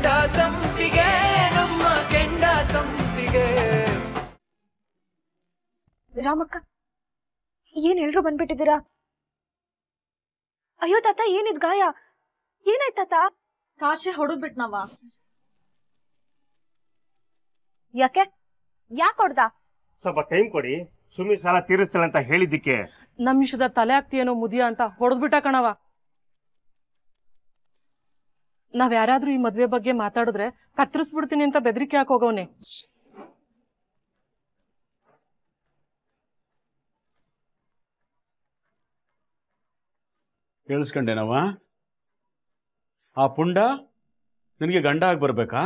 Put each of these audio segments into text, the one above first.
ಕೆಂಡ ಸಂಪಿಗೆ ನಮ್ಮ ಕೆಂಡ ಸಂಪಿಗೆ. ರಾಮಕ್ಕ, ಏನ್ ಎಲ್ರು ಬಂದ್ಬಿಟ್ಟಿದ್ದೀರಾ? ಅಯ್ಯೋ ತಾತ, ಏನಿದ್ ಗಾಯ? ಏನಾಯ್ತ ತಾತ? ಕಾಶೆ ಹೊಡೆದ್ಬಿಟ್ನವ. ಯಾಕೆ ಹೊಡ್ದ? ಸ್ವಲ್ಪ ಟೈಮ್ ಕೊಡಿ, ಸುಮ್ಮನೆ ಸಾಲ ತೀರಿಸ್ತಲ್ಲ ಅಂತ ಹೇಳಿದ್ದಕ್ಕೆ. ನಮ್ ವಿಷಯದ ತಲೆ ಆಗ್ತೀಯೇನೋ ಮುದಿಯ ಅಂತ ಹೊಡೆದ್ಬಿಟ್ಟ ಕಣವ. ನಾವ್ ಯಾರಾದ್ರೂ ಈ ಮದ್ವೆ ಬಗ್ಗೆ ಮಾತಾಡಿದ್ರೆ ಕತ್ತರಿಸ್ಬಿಡ್ತೀನಿ ಅಂತ ಬೆದರಿಕೆ ಹಾಕೋಗವ್ನೆ. ಕೇಳಿಸ್ಕೊಂಡೇನವ? ಆ ಪುಂಡ ನಿನಗೆ ಗಂಡ ಆಗಿ ಬರ್ಬೇಕಾ?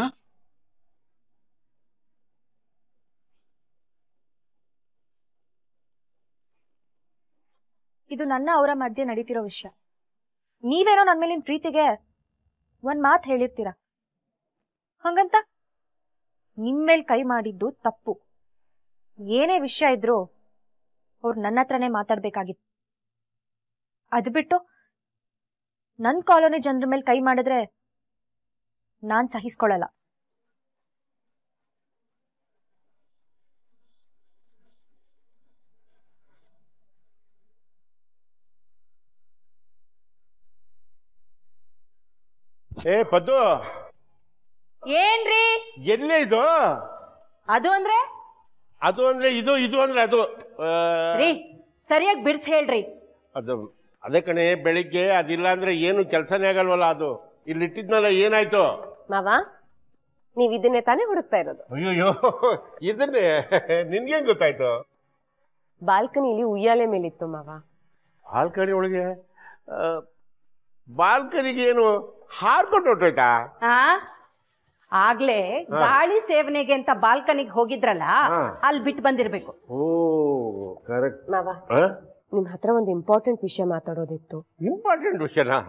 ಇದು ನನ್ನ ಅವರ ಮಧ್ಯೆ ನಡೀತಿರೋ ವಿಷಯ. ನೀವೇನೋ ನನ್ ಮೇಲಿನ ಪ್ರೀತಿಗೆ ಒಂದ್ ಮಾತು ಹೇಳಿರ್ತೀರ, ಹಂಗಂತ ನಿಮ್ಮೇಲ್ ಕೈ ಮಾಡಿದ್ದು ತಪ್ಪು. ಏನೇ ವಿಷಯ ಇದ್ರು ಅವ್ರು ನನ್ನ ಹತ್ರನೇ ಮಾತಾಡ್ಬೇಕಾಗಿತ್ತು. ಅದು ಬಿಟ್ಟು ನನ್ ಕಾಲೋನಿ ಜನರ ಮೇಲೆ ಕೈ ಮಾಡಿದ್ರೆ ನಾನ್ ಸಹಿಸ್ಕೊಳ್ಳಲ್ಲ. ಏ ಪದ್ದು, ಏನ್ರಿ ಎಲ್ಲೇ ಇದು? ಅದು ಅಂದ್ರೆ ಇದು ಅಂದ್ರೆ ಅದು ರೀ, ಸರಿಯಾಗಿ ಬಿಡ್ಸ್ ಹೇಳ್ರಿ. ಅದು ಅದೇ ಕಣೆ, ಬೆಳಿಗ್ಗೆ ಅದಿಲ್ಲ ಅಂದ್ರೆ ಏನು ಕೆಲಸನೇ ಆಗಲ್ವಲ್ಲ. ಅದು ಇಲ್ಲಿ ಇಟ್ಟಿದ್ನಲ್ಲ, ಏನಾಯ್ತು? ಮಾವ, ನೀವ್ ಇದನ್ನೇ ತಾನೇ ಹುಡುಕ್ತಾ ಇರೋದು? ಅಯ್ಯೋ, ಇದನ್ನೇ ನಿನ್ಗೇನ್ ಗೊತ್ತಾಯ್ತು? ಬಾಲ್ಕನಿಲಿ ಉಯ್ಯಾಲೆ ಮೇಲಿತ್ತು ಮಾವ. ಬಾಲ್ಕನಿ ಒಳಗೆ? ಬಾಲ್ಕನಿಗೆ ಏನು ಹಾರ್ಕೊಂಡು ಹೊಟ್ಟೋಯ್ತಾ? ಆಗ್ಲೇ ಗಾಳಿ ಸೇವನೆಗೆ ಅಂತ ಬಾಲ್ಕನಿಗೆ ಹೋಗಿದ್ರಲ್ಲ, ಅಲ್ಲಿ ಬಿಟ್ಟು ಬಂದಿರ್ಬೇಕು. ಓ ಕರೆಕ್ಟ್. ಮಾವ, ನಿಮ್ ಹತ್ರ ಒಂದು ಇಂಪಾರ್ಟೆಂಟ್ ವಿಷಯ ಮಾತಾಡೋದಿತ್ತು. ಇಂಪಾರ್ಟೆಂಟ್ ವಿಷಯನಾ?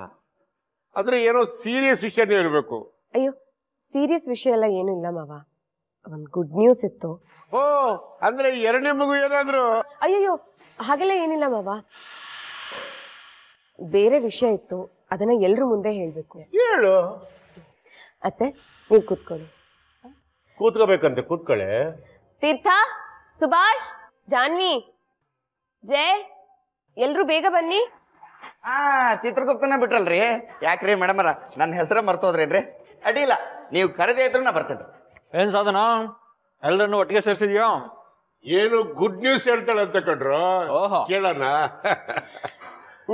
ಆದ್ರೆ ಏನೋ ಸೀರಿಯಸ್ ವಿಷಯನೇ ಇರಬೇಕು. ಅಯ್ಯೋ, ಸೀರಿಯಸ್ ವಿಷಯ ಎಲ್ಲ ಏನೂ ಇಲ್ಲ ಮಾವ, ಒಂದ್ ಗುಡ್ ನ್ಯೂಸ್ ಇತ್ತು. ಓ, ಅಂದ್ರೆ ಎರಡನೇ ಮಗು ಏನಾದ್ರು? ಅಯ್ಯಯ್ಯೋ, ಹಾಗೆಲ್ಲ ಏನಿಲ್ಲ ಮಾವ, ಬೇರೆ ವಿಷಯ ಇತ್ತು, ಅದನ್ನ ಎಲ್ರ ಮುಂದೆ ಹೇಳ್ಬೇಕು. ಹೇಳು. ಅತ್ತೆ, ನೀವು ಕೂತ್ಕೊಳ್ಳಿ. ಕೂತ್ಕೋಬೇಕಂತೆ, ಕೂತ್ಕೊಳ್ಳಿ. ತೀರ್ಥ, ಸುಭಾಷ್, ಜಾನ್ವಿ, ಜಯ, ಎಲ್ರು ಬೇಗ ಬನ್ನಿ. ಚಿತ್ರಗುಪ್ತನ ಬಿಟ್ರಲ್ರಿ? ಯಾಕ್ರಿ ಮೇಡಮರ, ನನ್ನ ಹೆಸರ ಮರ್ತೋದ್ರೇನ್ರಿ? ಅಡ್ಡಿಲ್ಲ, ನೀವು ಕರೆದೇ ಇದ್ರು ನಾ ಬರ್ತೇನೆ. ಏನ್ ಸಾಧನ, ಎಲ್ಲರನ್ನು ಒಟ್ಟಿಗೆ ಸೇರಿಸಿದ್ಯಾ? ಏನು ಗುಡ್ ನ್ಯೂಸ್ ಹೇಳ್ತಾಳೆ ಅಂತ ಕಂಡ್ರು, ಕೇಳೋಣ.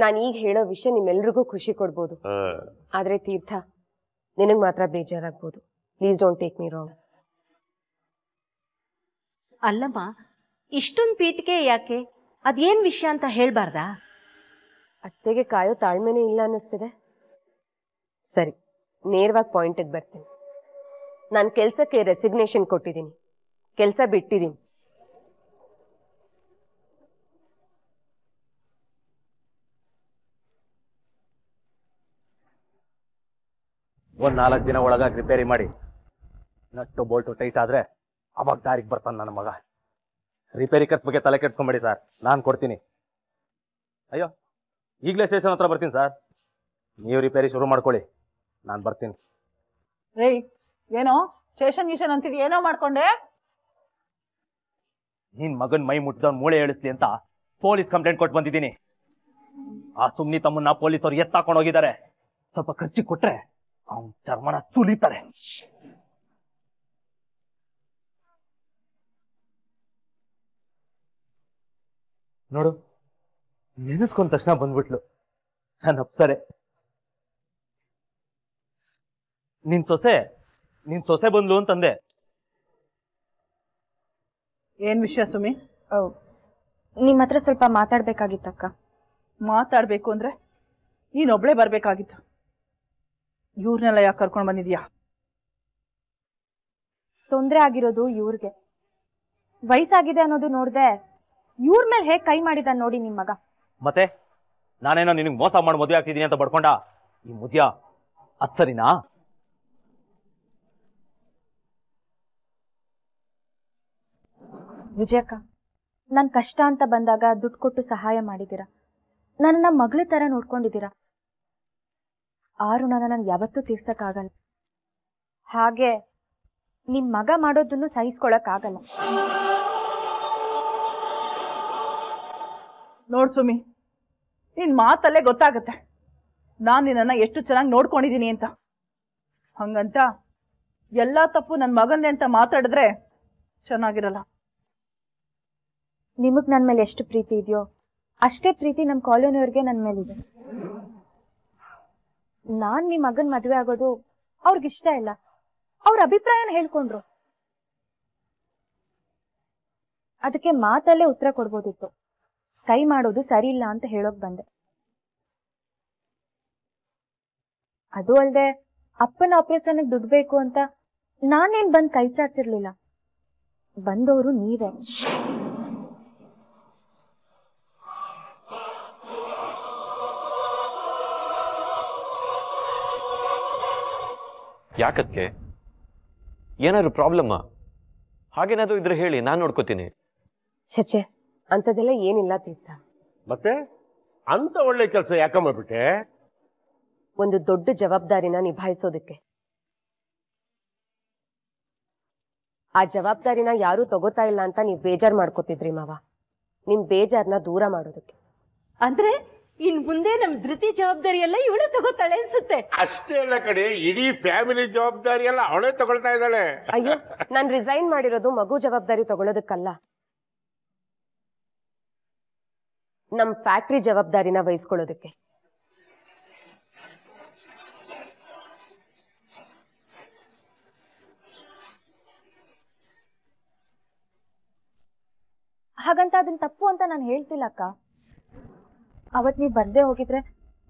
ನಾನು ಈಗ ಹೇಳೋ ವಿಷಯ ನಿಮ್ಮೆಲ್ರಿಗೂ ಖುಷಿ ಕೊಡ್ಬೋದು, ಆದ್ರೆ ತೀರ್ಥ, ನಿನಗ್ ಮಾತ್ರ ಬೇಜಾರಾಗ್ಬೋದು. Please don't take me wrong. ಅಲ್ಲಮ್ಮ, ಇಷ್ಟೊಂದು ಪೀಠಿಕೆ ಯಾಕೆ? ಅದೇನ್ ವಿಷಯ ಅಂತ ಹೇಳ್ಬಾರ್ದಾ? ಅತ್ತೆಗೆ ಕಾಯೋ ತಾಳ್ಮೆನೇ ಇಲ್ಲ ಅನ್ನಿಸ್ತಿದೆ. ಸರಿ, ನೇರವಾಗಿ ಪಾಯಿಂಟಿಗೆ ಬರ್ತೀನಿ. ನಾನು ಕೆಲ್ಸಕ್ಕೆ ರೆಸಿಗ್ನೇಷನ್ ಕೊಟ್ಟಿದ್ದೀನಿ, ಕೆಲಸ ಬಿಟ್ಟಿದ್ದೀನಿ. ಒಂದ್ 4 ದಿನ ಒಳಗಾಗಿ ರಿಪೇರಿ ಮಾಡಿ, ನಟ್ಟು ಬೋಲ್ಟು ಟೈಟ್ ಆದ್ರೆ ಅವಾಗ ದಾರಿಗೆ ಬರ್ತಾನೆ ನನ್ನ ಮಗ. ರಿಪೇರಿ ಖರ್ಚು ಬಗ್ಗೆ ತಲೆ ಕೆಡ್ಸ್ಕೊಂಬೇಡಿ ಸರ್, ನಾನು ಕೊಡ್ತೀನಿ. ಅಯ್ಯೋ, ಈಗಲೇ ಸ್ಟೇಷನ್ ಹತ್ರ ಬರ್ತೀನಿ ಸರ್, ನೀವು ರಿಪೇರಿ ಶುರು ಮಾಡ್ಕೊಳ್ಳಿ, ನಾನು ಬರ್ತೀನಿ. ರೇ, ಏನೋ ಸ್ಟೇಷನ್ ಗೀಷನ್ ಅಂತಿದ್, ಏನೋ ಮಾಡ್ಕೊಂಡೆ? ನಿನ್ ಮಗನ್ ಮೈ ಮುಟ್ಟಿದವ್ನು ಮೂಳೆ ಹೇಳಿಸ್ಲಿ ಅಂತ ಪೊಲೀಸ್ ಕಂಪ್ಲೇಂಟ್ ಕೊಟ್ಟು ಬಂದಿದ್ದೀನಿ. ಆ ಸುಮ್ನಿ ತಮ್ಮನ್ನ ಪೊಲೀಸರು ಎತ್ತಾಕೊಂಡು ಹೋಗಿದ್ದಾರೆ. ಸ್ವಲ್ಪ ಖರ್ಚಿಗೆ ಕೊಟ್ರೆ ಅವನ್ ಚರ್ಮನ ಸುಲಿತಾರೆ. ನೋಡು, ನೆನೆಸ್ಕೊಂಡ ತಕ್ಷಣ ಬಂದ್ಬಿಟ್ಲು ನನ್ನ ಅಪ್ಸರೆ. ನಿನ್ ಸೊಸೆ ಬಂದ್ಲು ಅಂತಂದೆ. ಏನ್ ವಿಷಯ ಸುಮಿ? ನಿಮ್ ಹತ್ರ ಸ್ವಲ್ಪ ಮಾತಾಡ್ಬೇಕಾಗಿತ್ತಕ್ಕ. ಮಾತಾಡ್ಬೇಕು ಅಂದ್ರೆ ನೀನೊಬ್ಳೆ ಬರ್ಬೇಕಾಗಿತ್ತು. ಇವ್ರನ್ನೆಲ್ಲ ಯಾಕೆ ಕರ್ಕೊಂಡ್ ಬಂದಿದ್ಯಾ? ತೊಂದ್ರೆ ಆಗಿರೋದು ಇವ್ರಿಗೆ. ವಯಸ್ಸಾಗಿದೆ ಅನ್ನೋದು ನೋಡ್ದೆ ಇವ್ರ ಮೇಲೆ ಹೇಗ್ ಕೈ ಮಾಡಿದ ನೋಡಿ ನಿಮ್ ಮಗ. ಮತ್ತೆ ನಾನೇನೋ ನಿನಗೆ ಮೋಸ ಮಾಡಿ ಮದುವೆ ಆಗ್ತಿದ್ದೀನಿ ಅಂತ ಬಡ್ಕೊಂಡ ಈ ಮುದ್ಯ ಅದ್ ಸರಿನಾ? ವಿಜಯಕ್ಕ, ನನ್ ಕಷ್ಟ ಅಂತ ಬಂದಾಗ ದುಡ್ಡು ಕೊಟ್ಟು ಸಹಾಯ ಮಾಡಿದೀರಾ, ನನ್ನ ಮಗಳ ತರ ನೋಡ್ಕೊಂಡಿದ್ದೀರಾ. ಆ ಋಣನ ನನ್ಗೆ ಯಾವತ್ತೂ ತೀರ್ಸಕ್ಕಾಗಲ್ಲ. ಹಾಗೆ ನಿಮ್ ಮಗ ಮಾಡೋದನ್ನು ಸಹಿಸ್ಕೊಳಕ್ಕಾಗಲ್ಲ. ನೋಡ್ ಸುಮಿ, ನಿನ್ ಮಾತಲ್ಲೇ ಗೊತ್ತಾಗತ್ತೆ ನಾನು ನಿನ್ನನ್ನ ಎಷ್ಟು ಚೆನ್ನಾಗಿ ನೋಡ್ಕೊಂಡಿದ್ದೀನಿ ಅಂತ. ಹಂಗಂತ ಎಲ್ಲಾ ತಪ್ಪು ನನ್ನ ಮಗನ್ನೇ ಅಂತ ಮಾತಾಡಿದ್ರೆ ಚೆನ್ನಾಗಿರಲ್ಲ. ನಿಮಗ್ ನನ್ ಮೇಲೆ ಎಷ್ಟು ಪ್ರೀತಿ ಇದೆಯೋ ಅಷ್ಟೇ ಪ್ರೀತಿ ನಮ್ ಕಾಲೋನಿಯವ್ರಿಗೆ ನನ್ ಮೇಲಿದೆ. ನಾನ್ ನಿಮ್ ಮಗನ್ ಮದ್ವೆ ಆಗೋದು ಅವ್ರಿಗಿಷ್ಟ ಇಲ್ಲ. ಅವ್ರ ಅಭಿಪ್ರಾಯನ ಹೇಳ್ಕೊಂಡ್ರು. ಅದಕ್ಕೆ ಮಾತಲ್ಲೇ ಉತ್ತರ ಕೊಡ್ಬೋದಿತ್ತು. ಕೈ ಮಾಡೋದು ಸರಿ ಇಲ್ಲ ಅಂತ ಹೇಳೋಕ್ ಬಂದೆ. ಅದು ಅಲ್ದೆ ಅಪ್ಪನ ಆಪರೇಷನ್ ದುಡ್ಡು ಬೇಕು ಅಂತ ನಾನೇನ್ ಬಂದ್ ಕೈ ಚಾಚಿರ್ಲಿಲ್ಲ. ಬಂದವರು ನೀವೇ. ಯಾಕಕ್ಕೆ? ಏನಾದ್ರು ಪ್ರಾಬ್ಲಮ್ಮಾ? ಹಾಗೇನಾದ್ರು ಇದ್ರೆ ಹೇಳಿ, ನಾನು ನೋಡ್ಕೋತೀನಿ. ಛೆ, ಅಂಥದ್ದೆಲ್ಲ ಏನಿಲ್ಲ ತೀರ್ಥ. ಮತ್ತೆ ಅಂತ ಒಳ್ಳೆ ಕೆಲಸ ಯಾಕಮ್ಮ ಬಿಟ್ಟೆ? ಒಂದು ದೊಡ್ಡ ಜವಾಬ್ದಾರಿನ ನಿಭಾಯಿಸೋದಕ್ಕೆ. ಆ ಜವಾಬ್ದಾರಿನ ಯಾರೂ ತಗೋತಾ ಇಲ್ಲ ಅಂತ ನೀವು ಬೇಜಾರ್ ಮಾಡ್ಕೋತಿದ್ರಿ ಮಾವ. ನಿಮ್ ಬೇಜಾರ್ನ ದೂರ ಮಾಡೋದಕ್ಕೆ. ಅಂದ್ರೆ ಇನ್ ಮುಂದೆ ನಮ್ ಧೃತಿ ಜವಾಬ್ದಾರಿ ಎಲ್ಲ ಇವಳೇ ತಗೋತಾಳೆ ಅನ್ಸುತ್ತೆ. ಅಷ್ಟೇ ಅಲ್ಲ ಕಡೆ, ಇಡೀ ಫ್ಯಾಮಿಲಿ ಜವಾಬ್ದಾರಿ ಎಲ್ಲ ಅವಳೇ ತಗೊಳ್ತಾ ಇದ್ದಾಳೆ. ಅಯ್ಯೋ, ನಾನ್ ರಿಸೈನ್ ಮಾಡಿರೋದು ಮಗು ಜವಾಬ್ದಾರಿ ತಗೊಳ್ಳೋದಕ್ಕಲ್ಲ, ನಮ್ ಫ್ಯಾಕ್ಟ್ರಿ ಜವಾಬ್ದಾರಿನ ವಹಿಸ್ಕೊಳ್ಳೋದಕ್ಕೆ. ಹಾಗಂತ ಅದನ್ನ ತಪ್ಪು ಅಂತ ನಾನು ಹೇಳ್ತಿಲ್ಲ ಅಕ್ಕ. ಅವತ್ ನೀವ್ ಬರ್ದೇ ಹೋಗಿದ್ರೆ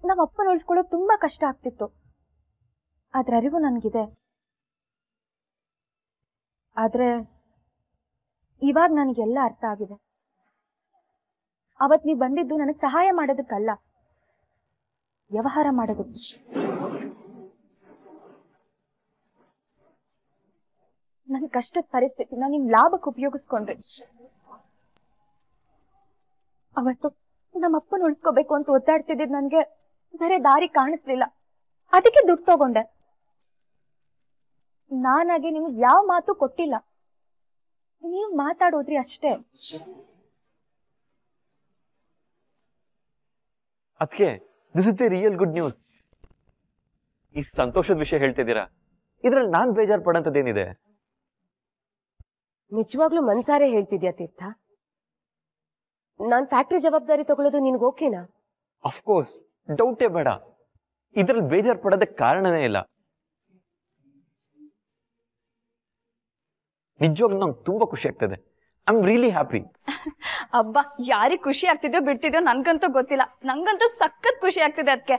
ನಮ್ಮ ಅಪ್ಪನ ಉಳಿಸ್ಕೊಳ್ಳೋದು ತುಂಬಾ ಕಷ್ಟ ಆಗ್ತಿತ್ತು. ಅದ್ರ ಅರಿವು ನನ್ಗಿದೆ. ಆದ್ರೆ ಇವಾಗ ನನಗೆಲ್ಲ ಅರ್ಥ ಆಗಿದೆ. ಅವತ್ ನೀವ್ ಬಂದಿದ್ದು ನನಗೆ ಸಹಾಯ ಮಾಡೋದಕ್ಕಲ್ಲ, ವ್ಯವಹಾರ ಮಾಡೋದಕ್ಕೆ. ನನ್ ಕಷ್ಟದ ಪರಿಸ್ಥಿತಿನ ನಿಮ್ ಲಾಭಕ್ಕೆ ಉಪಯೋಗಿಸ್ಕೊಂಡ್ರಿ. ಅವತ್ತು ನಮ್ಮಪ್ಪನ ಉಳಿಸ್ಕೋಬೇಕು ಅಂತ ಒದ್ದಾಡ್ತಿದ್ದಿದ್ ನನ್ಗೆ ಬೇರೆ ದಾರಿ ಕಾಣಿಸ್ಲಿಲ್ಲ. ಅದಕ್ಕೆ ದುಡ್ಡು ತಗೊಂಡೆ. ನಾನಾಗಿ ನಿಮ್ಗೆ ಯಾವ ಮಾತು ಕೊಟ್ಟಿಲ್ಲ. ನೀವು ಮಾತಾಡೋದ್ರಿ ಅಷ್ಟೇ. ಅದಕ್ಕೆ this is the real good news. ಈ ಸಂತೋಷದ ವಿಷಯ ಹೇಳ್ತಿದ್ದೀರಾ, ಇದ್ರಲ್ಲಿ ನಾನ್ ಬೇಜಾರ್ ಪಡಂತದ್ದೇನಿದೆ? ನಿಜವಾಗ್ಲೂ ಮನ್ಸಾರೆ ಹೇಳ್ತಿದ್ಯಾ ತೀರ್ಥ? ನಾನ್ ಫ್ಯಾಕ್ಟ್ರಿ ಜವಾಬ್ದಾರಿ ತಗೊಳ್ಳೋದು ನಿನ್ಗೆ ಓಕೆನಾ? ಅಫ್ಕೋರ್ಸ್, ಡೌಟೇ ಬೇಡ. ಇದ್ರಲ್ಲಿ ಬೇಜಾರ್ ಪಡೋದಕ್ಕೆ ಕಾರಣನೇ ಇಲ್ಲ. ನಿಜವಾಗ್ಲೂ ನಂಗೆ ತುಂಬಾ ಖುಷಿ ಆಗ್ತದೆ. I am really happy. ಅಬ್ಬಾ, ಯಾರಿಗ್ ಖುಷಿ ಆಗ್ತಿದ್ಯೋ ಬಿಡ್ತಿದ್ಯೋ ನನ್ಗಂತೂ ಗೊತ್ತಿಲ್ಲ. ನಂಗಂತೂ ಸಖತ್ ಖುಷಿ ಆಗ್ತಿದೆ. ಅದಕ್ಕೆ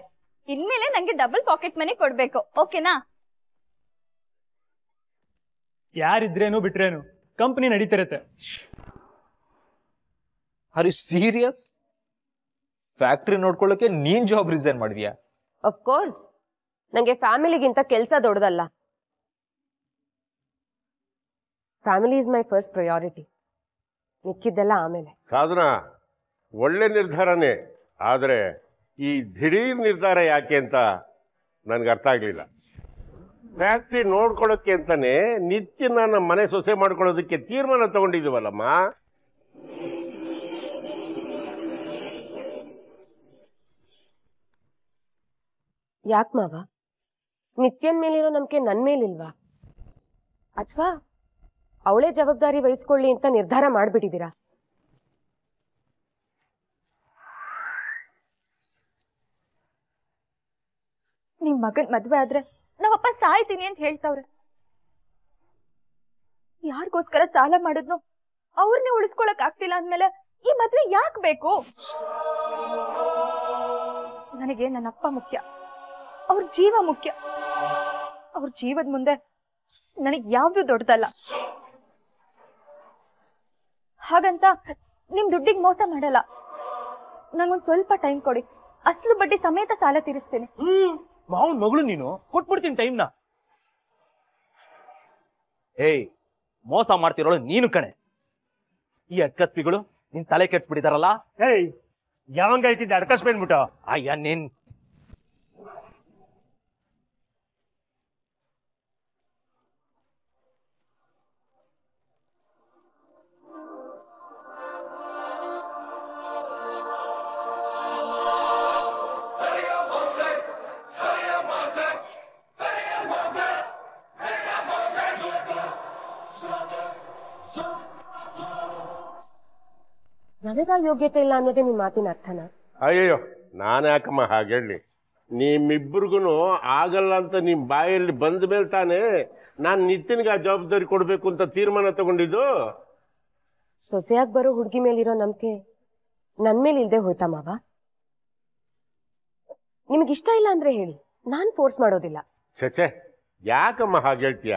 ಇನ್ಮೇಲೆ ನಂಗೆ ಡಬಲ್ ಪಾಕೆಟ್ ಮನಿ ಕೊಡ್ಬೇಕು, ಓಕೆನಾ? ಯಾರಿದ್ರೇನು ಬಿಟ್ರೇನು ಕಂಪನಿ ನಡೀತಿರತ್ತೆ. Are you serious? ಫ್ಯಾಕ್ಟ್ರಿ ನೋಡ್ಕೊಳ್ಳೋಕೆ ನೀನ್ ಜಾಬ್ ರಿಸೈನ್ ಮಾಡಿದ್ಯಾ? ಆಫ್ ಕೋರ್ಸ್, ನಂಗೆ ಫ್ಯಾಮಿಲಿಗಿಂತ ಕೆಲಸ ದೊಡ್ಡದಲ್ಲ. Family is my first priority. ಮಿಕ್ಕಿದ್ದೆಲ್ಲ ಆಮೇಲೆ. ಸಾಧನಾ, ಒಳ್ಳೆ ನಿರ್ಧಾರನೇ. ಆದರೆ ಈ ದಿಢೀರ್ ನಿರ್ಧಾರ ಯಾಕೆ ಅಂತ ನನ್ಗೆ ಅರ್ಥ ಆಗ್ಲಿಲ್ಲ. ಫ್ಯಾಕ್ಟ್ರಿ ನೋಡ್ಕೊಳ್ಳೋಕೆ ಅಂತಾನೆ ನಿತ್ಯ ನಮ್ಮ ಮನೆ ಸೊಸೆ ಮಾಡ್ಕೊಳ್ಳೋದಕ್ಕೆ ತೀರ್ಮಾನ ತಗೊಂಡಿದ್ದೀವಲ್ಲಮ್ಮ. ಯಾಕೆ ಮಾವ, ನಿತ್ಯನ್ ಮೇಲಿರೋ ನಂಬಿಕೆ ನನ್ ಮೇಲಿಲ್ವಾ? ಅಥವಾ ಅವಳೇ ಜವಾಬ್ದಾರಿ ವಹಿಸ್ಕೊಳ್ಳಿ ಅಂತ ನಿರ್ಧಾರ ಮಾಡ್ಬಿಟ್ಟಿದ್ದೀರಾ? ನಿಮ್ ಮಗನ್ ಮದ್ವೆ ಆದ್ರೆ ನಾವಪ್ಪ ಸಾಯ್ತೀನಿ ಅಂತ ಹೇಳ್ತಾವ್ರೆ. ಯಾರಿಗೋಸ್ಕರ ಸಾಲ ಮಾಡಿದ್ನು ಅವ್ರನ್ನೇ ಉಳಿಸ್ಕೊಳಕ್ ಆಗ್ತಿಲ್ಲ ಅಂದ್ಮೇಲೆ ಈ ಮದ್ವೆ ಯಾಕೆ ಬೇಕು? ನನಗೆ ನನ್ನಪ್ಪ ಮುಖ್ಯ, ಅವ್ರ ಜೀವ ಮುಖ್ಯ. ಅವ್ರ ಜೀವದ ಮುಂದೆ ನನಗ್ ಯಾವ್ದು ದೊಡ್ಡದಲ್ಲ. ಹಾಗಂತ ನಿಮ್ ದುಡ್ಡಿಗೆ ಮೋಸ ಮಾಡಲ್ಲ. ನಂಗೊಂದ್ ಸ್ವಲ್ಪ ಟೈಮ್ ಕೊಡಿ, ಅಸ್ಲು ಬಡ್ಡಿ ಸಮೇತ ಸಾಲ ತೀರಿಸ್ತೀನಿ. ಮಾವನ್ ಮಗಳು ನೀನು, ಕೊಟ್ಬಿಡ್ತೀನಿ ಟೈಮ್ನ. ಏಯ್, ಮೋಸ ಮಾಡ್ತಿರೋಳು ನೀನು ಕಣೆ. ಈ ಅಡ್ಕಸ್ಪಿಗಳು ನಿನ್ ತಲೆ ಕೆಡ್ಸ್ಬಿಟ್ಟಿದಾರಲ್ಲ. ಏಯ್, ಯಾವಂಗ ಹೇಳ್ತಿದ್ದೆ ಅಡ್ಕಸ್ಬಿಟ್ಬಿಟ್ಟು? ಅಯ್ಯ ನೀನ್ ನನಗ ಯೋಗ್ಯತೆ ಇಲ್ಲ ಅನ್ನೋದೇ ನಿಮ್ ಮಾತಿನ ಅರ್ಥನ? ಅಯ್ಯೋ ನಾನ್ಯಾಕಮ್ಮ ಹಾಗೆ ಹೇಳಿ, ನಿಮ್ಮಿಬ್ರಿಗೂ ಆಗಲ್ಲ ಅಂತ ನಿಮ್ ಬಾಯಲ್ಲಿ ಬಂದ ಮೇಲೆ ತಾನೇ ನಾನು ನಿತಿನ್ಗೆ ಆ ಜವಾಬ್ದಾರಿ ಕೊಡ್ಬೇಕು ಅಂತ ತೀರ್ಮಾನ ತಗೊಂಡಿದ್ದು. ಸೊಸೆಯಾಗಿ ಬರೋ ಹುಡುಗಿ ಮೇಲಿರೋ ನಂಬಿಕೆ ನನ್ ಮೇಲೆ ಇಲ್ದೆ ಹೋಯ್ತಾ ಮಾವ? ನಿಮಗಿಷ್ಟ ಇಲ್ಲ ಅಂದ್ರೆ ಹೇಳಿ, ನಾನ್ ಫೋರ್ಸ್ ಮಾಡೋದಿಲ್ಲ. ಚಚೆ ಯಾಕಮ್ಮ ಹಾಗೆ ಹೇಳ್ತೀಯ?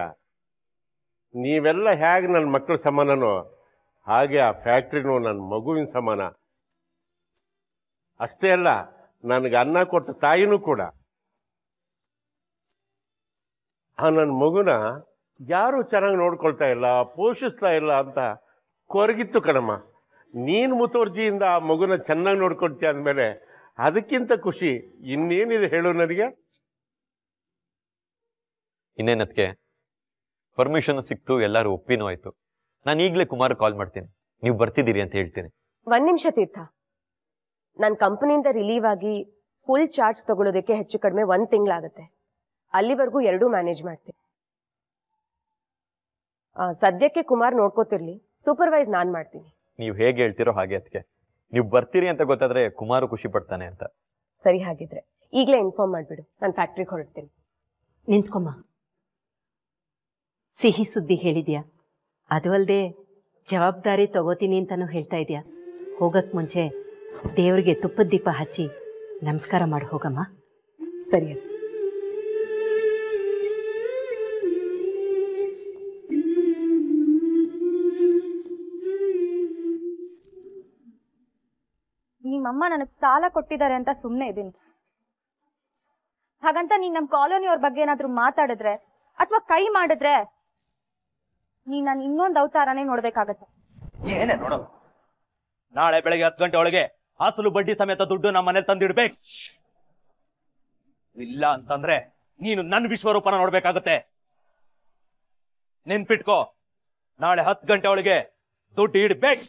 ನೀವೆಲ್ಲ ಹೇಗೆ ನನ್ನ ಮಕ್ಕಳ ಸಮಾನನೋ ಹಾಗೆ ಆ ಫ್ಯಾಕ್ಟ್ರಿನೂ ನನ್ನ ಮಗುವಿನ ಸಮಾನ. ಅಷ್ಟೇ ಅಲ್ಲ, ನನಗೆ ಅನ್ನ ಕೊಟ್ಟ ತಾಯಿನೂ ಕೂಡ. ಆ ನನ್ನ ಮಗುನ ಯಾರು ಚೆನ್ನಾಗಿ ನೋಡ್ಕೊಳ್ತಾ ಇಲ್ಲ, ಪೋಷಿಸ್ತಾ ಇಲ್ಲ ಅಂತ ಕೊರಗಿತ್ತು ಕಣಮ್ಮ. ನೀನು ಮುತುವರ್ಜಿಯಿಂದ ಆ ಮಗುನ ಚೆನ್ನಾಗಿ ನೋಡ್ಕೊಳ್ತೀಯ ಅಂದಮೇಲೆ ಅದಕ್ಕಿಂತ ಖುಷಿ ಇನ್ನೇನಿದೆ ಹೇಳು ನನಗೆ. ಇನ್ನೇನದಕ್ಕೆ ಪರ್ಮಿಷನ್ ಸಿಕ್ತು, ಎಲ್ಲರೂ ಒಪ್ಪಿನೂ ಆಯ್ತು. ನಾನು ಈಗಲೇ ಕುಮಾರ್ ಕಾಲ್ ಮಾಡ್ತೀನಿ, ನೀವು ಬರ್ತಿದ್ದೀರಿ ಅಂತ ಹೇಳ್ತೀನಿ. 1 ನಿಮಿಷ ತೀರ್ಥ, ನನ್ನ ಕಂಪನಿಯಿಂದ ರಿಲೀವ್ ಆಗಿ ಫುಲ್ ಚಾರ್ಜ್ ತಗೊಳ್ಳೋದಕ್ಕೆ ಹೆಚ್ಚು ಕಡಿಮೆ 1 ತಿಂಗಳಾಗುತ್ತೆ. ಅಲ್ಲಿವರೆಗೂ 2 ಮ್ಯಾನೇಜ್ ಮಾಡ್ತೀನಿ. ಸದ್ಯಕ್ಕೆ ಕುಮಾರ್ ನೋಡ್ಕೋತಿರ್ಲಿ, ಸೂಪರ್ವೈಸ್ ನಾನ್ ಮಾಡ್ತೀನಿ. ನೀವು ಹೇಗೆ ಹೇಳ್ತಿರೋ ಹಾಗೆ ಅದಕ್ಕೆ. ನೀವು ಬರ್ತೀರಿ ಅಂತ ಗೊತ್ತಾದ್ರೆ ಕುಮಾರು ಖುಷಿ ಪಡ್ತಾನೆ ಅಂತ. ಸರಿ, ಹಾಗಿದ್ರೆ ಈಗಲೇ ಇನ್ಫಾರ್ಮ್ ಮಾಡ್ಬಿಡು, ನಾನು ಫ್ಯಾಕ್ಟ್ರಿಗೆ ಹೊರಡ್ತೀನಿ. ನಿಂತ್ಕೊಮ್ಮ. ಸಿಹಿ ಸುದ್ದಿ ಹೇಳಿದ್ಯಾ? ಅದು ಅಲ್ಲದೆ ಜವಾಬ್ದಾರಿ ತಗೋತೀನಿ ಅಂತಾನು ಹೇಳ್ತಾ ಇದೆಯಾ? ಹೋಗಕ್ ಮುಂಚೆ ದೇವ್ರಿಗೆ ತುಪ್ಪದ ದೀಪ ಹಚ್ಚಿ ನಮಸ್ಕಾರ ಮಾಡಿ ಹೋಗಮ್ಮ. ಸರಿ. ನಿಮ್ಮಮ್ಮ ನನಗೆ ಸಾಲ ಕೊಟ್ಟಿದ್ದಾರೆ ಅಂತ ಸುಮ್ಮನೆ ಇದ್ದೀನಿ. ಹಾಗಂತ ನೀನ್ ನಮ್ಮ ಕಾಲೋನಿಯವ್ರ ಬಗ್ಗೆ ಏನಾದ್ರೂ ಮಾತಾಡಿದ್ರೆ ಅಥವಾ ಕೈ ಮಾಡಿದ್ರೆ ನೀನ್ ನಾನು ಇನ್ನೊಂದು ಅವತಾರನೇ ನೋಡ್ಬೇಕಾಗತ್ತೆ. ಏನೇ ನೋಡೋದು? ನಾಳೆ ಬೆಳಗ್ಗೆ 10 ಗಂಟೆ ಒಳಗೆ ಅಸಲು ಬಡ್ಡಿ ಸಮೇತ ದುಡ್ಡು ನಮ್ಮ ಮನೇಲಿ ತಂದಿಡ್ಬೇಕು. ಇಲ್ಲ ಅಂತಂದ್ರೆ ನೀನು ನನ್ನ ವಿಶ್ವರೂಪನ ನೋಡ್ಬೇಕಾಗತ್ತೆ. ನೆನ್ಪಿಟ್ಕೋ, ನಾಳೆ 10 ಗಂಟೆ ಒಳಗೆ ದುಡ್ಡು ಇಡ್ಬೇಕು.